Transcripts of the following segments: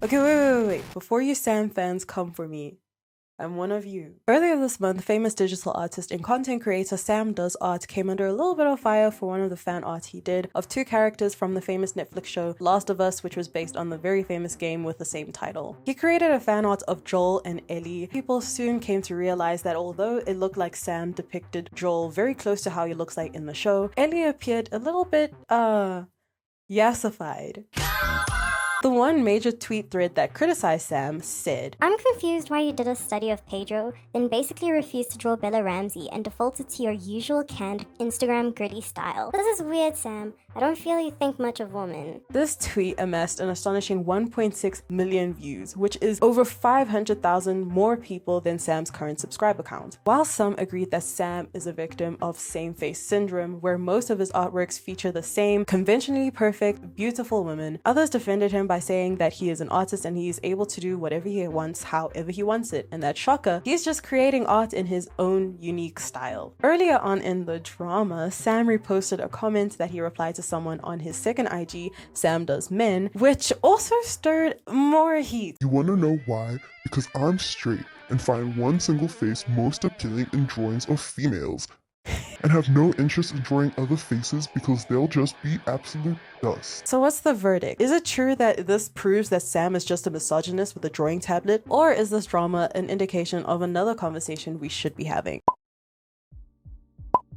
Okay, wait. Before you Sam fans come for me, I'm one of you. Earlier this month, famous digital artist and content creator SamDoesArts came under a little bit of fire for one of the fan art he did of two characters from the famous Netflix show Last of Us, which was based on the very famous game with the same title. He created a fan art of Joel and Ellie. People soon came to realize that although it looked like Sam depicted Joel very close to how he looks like in the show, Ellie appeared a little bit, yassified. The one major tweet thread that criticized Sam said, "I'm confused why you did a study of Pedro, then basically refused to draw Bella Ramsey and defaulted to your usual canned Instagram gritty style. This is weird, Sam. I don't feel you think much of women." This tweet amassed an astonishing 1.6 million views, which is over 500,000 more people than Sam's current subscriber count. While some agreed that Sam is a victim of same-face syndrome, where most of his artworks feature the same conventionally perfect, beautiful women, others defended him by saying that he is an artist and he is able to do whatever he wants, however he wants it, and that shocker, he's just creating art in his own unique style. Earlier on in the drama, Sam reposted a comment that he replied to someone on his second IG, Sam Does Men, which also stirred more heat. "You wanna know why? Because I'm straight and find one single face most appealing in drawings of females, and have no interest in drawing other faces because they'll just be absolute dust." So what's the verdict? Is it true that this proves that Sam is just a misogynist with a drawing tablet? Or is this drama an indication of another conversation we should be having?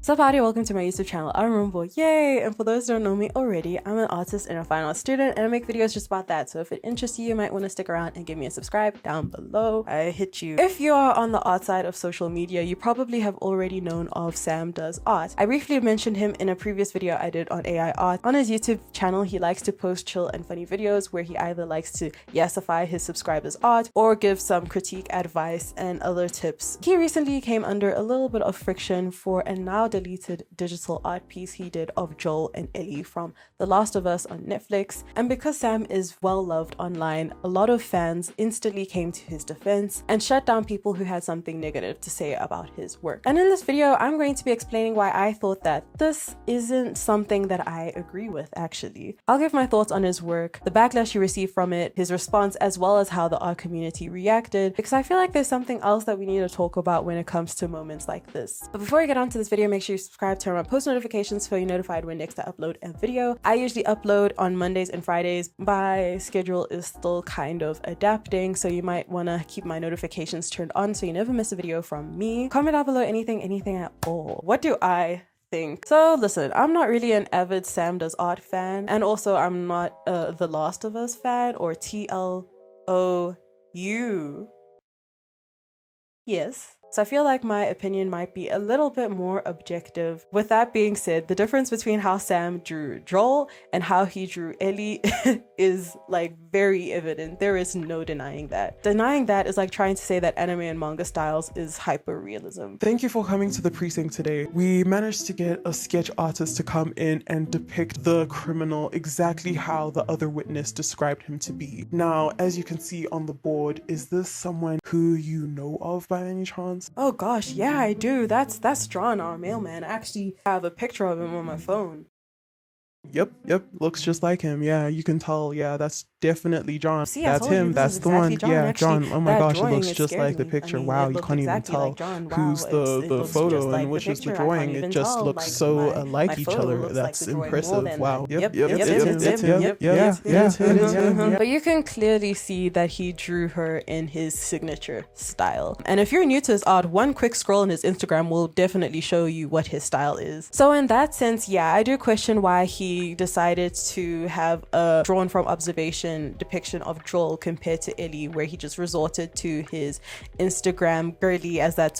Sup howdy, welcome to my YouTube channel. I'm Rumbo, yay! And for those who don't know me already, I'm an artist and a fine art student, and I make videos just about that. So if it interests you, you might want to stick around and give me a subscribe down below. I hit you. If you are on the art side of social media, you probably have already known of Sam Does Art. I briefly mentioned him in a previous video I did on AI art. On his YouTube channel, he likes to post chill and funny videos where he either likes to yassify his subscribers' art or give some critique, advice, and other tips. He recently came under a little bit of friction for a now deleted digital art piece he did of Joel and Ellie from The Last of Us on Netflix, and because Sam is well loved online, a lot of fans instantly came to his defense and shut down people who had something negative to say about his work. And in this video, I'm going to be explaining why I thought that this isn't something that I agree with, actually. I'll give my thoughts on his work, the backlash he received from it, his response, as well as how the art community reacted, because I feel like there's something else that we need to talk about when it comes to moments like this. But before we get on to this video, make sure you subscribe, turn on post notifications so you're notified when next I upload a video. I usually upload on Mondays and Fridays. My schedule is still kind of adapting, so you might want to keep my notifications turned on so you never miss a video from me. Comment down below anything at all. What do I think? So listen, I'm not really an avid Sam Does Art fan, and also I'm not The Last of Us fan or TLOU. Yes. So I feel like my opinion might be a little bit more objective. With that being said, the difference between how Sam drew Joel and how he drew Ellie is like very evident. There is no denying that. Denying that is like trying to say that anime and manga styles is hyper-realism. Thank you for coming to the precinct today. We managed to get a sketch artist to come in and depict the criminal exactly how the other witness described him to be. Now, as you can see on the board, is this someone who you know of by any chance? Oh gosh, yeah, I do. That's drawn on Mailman. I actually have a picture of him on my phone. Yep, looks just like him. Yeah, you can tell. Yeah, that's definitely John. See, that's him. That's the one. John. Yeah, Actually, John. Oh my gosh, it drawing, looks just like the picture. Wow, you can't even tell who's the photo and which is the drawing. It just looks so alike each other. That's impressive. Wow. Yep. But you can clearly see that he drew her in his signature style. And if you're new to his art, one quick scroll on his Instagram will definitely show you what his style is. So in that sense, yeah, I do question why he decided to have a drawn from observation depiction of Joel compared to Ellie, where he just resorted to his Instagram girly as that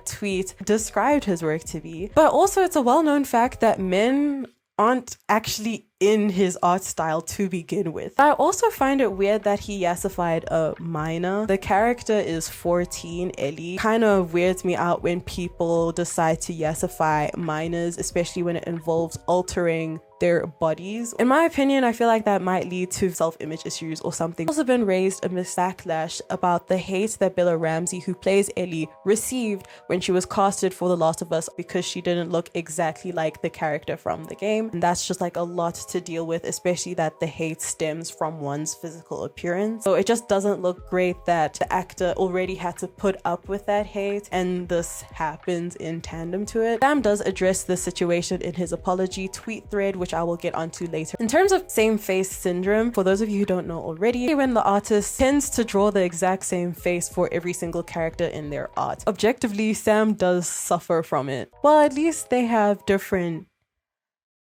tweet described his work to be. But also it's a well-known fact that men aren't actually in his art style to begin with. I also find it weird that he yassified a minor. The character is 14, Ellie. Kind of weirds me out when people decide to yassify minors, especially when it involves altering their bodies. In my opinion, I feel like that might lead to self-image issues or something. There's also been raised amidst backlash about the hate that Bella Ramsey, who plays Ellie, received when she was casted for The Last of Us because she didn't look exactly like the character from the game. And that's just like a lot to deal with, especially that the hate stems from one's physical appearance. So it just doesn't look great that the actor already had to put up with that hate and this happens in tandem to it. Sam does address the situation in his apology tweet thread, which I will get onto later. In terms of same face syndrome, for those of you who don't know already, when the artist tends to draw the exact same face for every single character in their art. Objectively, Sam does suffer from it. Well, at least they have different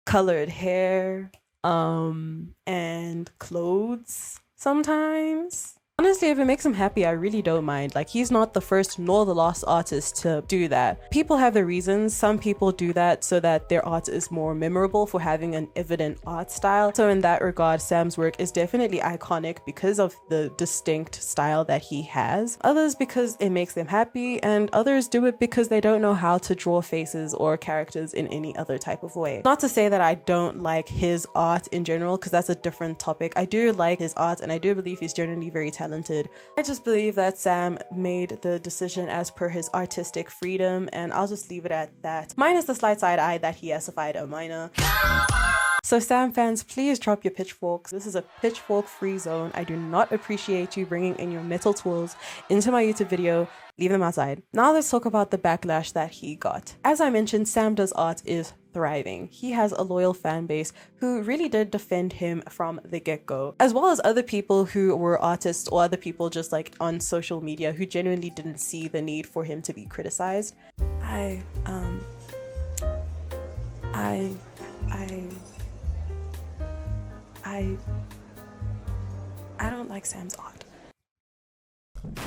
colored hair, and clothes sometimes. Honestly, if it makes him happy, I really don't mind. Like, he's not the first nor the last artist to do that. People have their reasons. Some people do that so that their art is more memorable for having an evident art style. So in that regard, Sam's work is definitely iconic because of the distinct style that he has. Others because it makes them happy, and others do it because they don't know how to draw faces or characters in any other type of way. Not to say that I don't like his art in general, because that's a different topic. I do like his art, and I do believe he's generally very talented. I just believe that Sam made the decision as per his artistic freedom, and I'll just leave it at that. Minus the slight side eye that he assified a minor. So Sam fans, please drop your pitchforks. This is a pitchfork free zone. I do not appreciate you bringing in your metal tools into my YouTube video. Leave them outside. Now let's talk about the backlash that he got. As I mentioned, SamDoesArts is thriving. He has a loyal fan base who really did defend him from the get-go, as well as other people who were artists or other people just like on social media who genuinely didn't see the need for him to be criticized. I don't like Sam's art.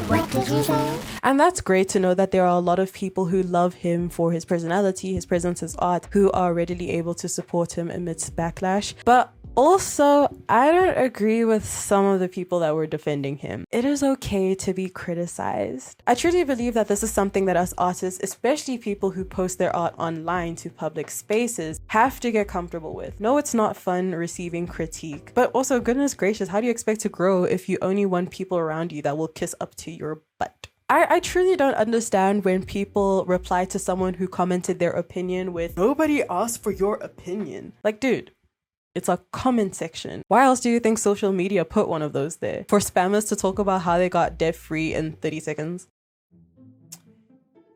What did you say? And that's great to know that there are a lot of people who love him for his personality, his presence, his art, who are readily able to support him amidst backlash. But also, I don't agree with some of the people that were defending him. It is okay to be criticized. I truly believe that this is something that us artists, especially people who post their art online to public spaces, have to get comfortable with. No, it's not fun receiving critique, but also, goodness gracious, how do you expect to grow if you only want people around you that will kiss up to your butt? I truly don't understand when people reply to someone who commented their opinion with, "Nobody asked for your opinion." Like, dude, it's a comment section. Why else do you think social media put one of those there? For spammers to talk about how they got debt free in 30 seconds?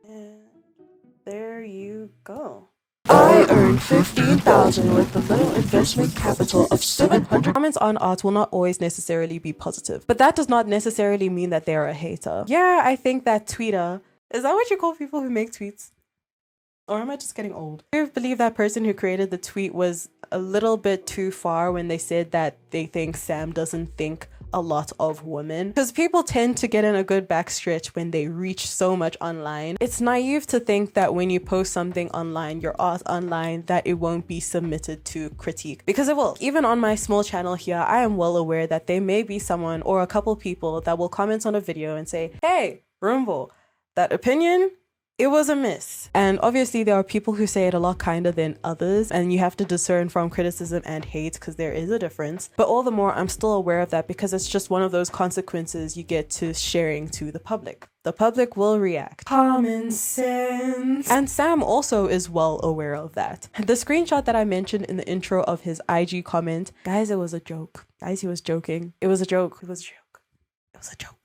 And there you go. I earned $15,000 with a little investment capital of $700. Comments on art will not always necessarily be positive, but that does not necessarily mean that they're a hater. Yeah, I think that tweeter, is that what you call people who make tweets? Or am I just getting old? I believe that person who created the tweet was a little bit too far when they said that they think Sam doesn't think a lot of women, because people tend to get in a good backstretch when they reach so much online. It's naive to think that when you post something online, your art online, that it won't be submitted to critique, because it will. Even on my small channel here, I am well aware that there may be someone or a couple people that will comment on a video and say, "Hey, Rumbo, that opinion, it was a miss." And obviously there are people who say it a lot kinder than others, and you have to discern from criticism and hate because there is a difference. But all the more, I'm still aware of that because it's just one of those consequences you get to sharing to the public. The public will react. Common sense. And Sam also is well aware of that. The screenshot that I mentioned in the intro of his IG comment, guys, it was a joke. Guys, he was joking. It was a joke. It was a joke. It was a joke.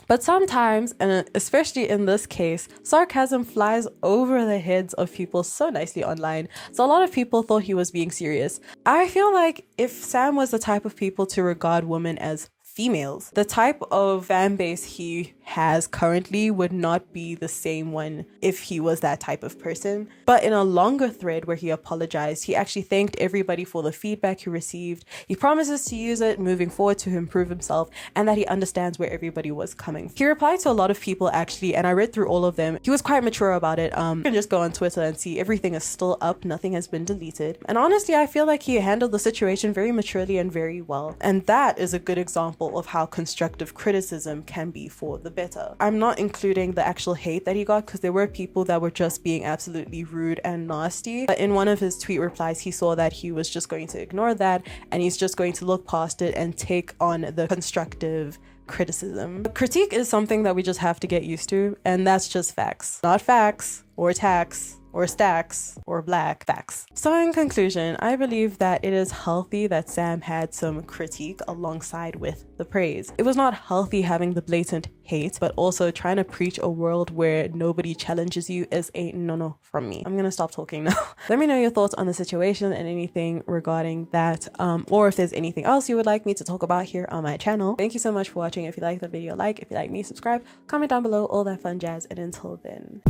But sometimes, and especially in this case, sarcasm flies over the heads of people so nicely online. So a lot of people thought he was being serious. I feel like if Sam was the type of people to regard women as females, the type of fan base he has currently would not be the same one if he was that type of person. But in a longer thread where he apologized, he actually thanked everybody for the feedback he received. He promises to use it moving forward to improve himself, and that he understands where everybody was coming. He replied to a lot of people actually, and I read through all of them. He was quite mature about it. You can just go on Twitter and see everything is still up, nothing has been deleted. And honestly, I feel like he handled the situation very maturely and very well. And that is a good example example of how constructive criticism can be for the better. I'm not including the actual hate that he got because there were people that were just being absolutely rude and nasty. But in one of his tweet replies, he saw that he was just going to ignore that and he's just going to look past it and take on the constructive criticism. Critique is something that we just have to get used to, and that's just facts. Not facts or tax or stacks or black facts. So in conclusion, I believe that it is healthy that Sam had some critique alongside with the praise. It was not healthy having the blatant hate, but also trying to preach a world where nobody challenges you is a no-no from me. I'm gonna stop talking now. Let me know your thoughts on the situation and anything regarding that, or if there's anything else you would like me to talk about here on my channel. Thank you so much for watching. If you like the video, like. If you like me, subscribe, comment down below, all that fun jazz, and until then.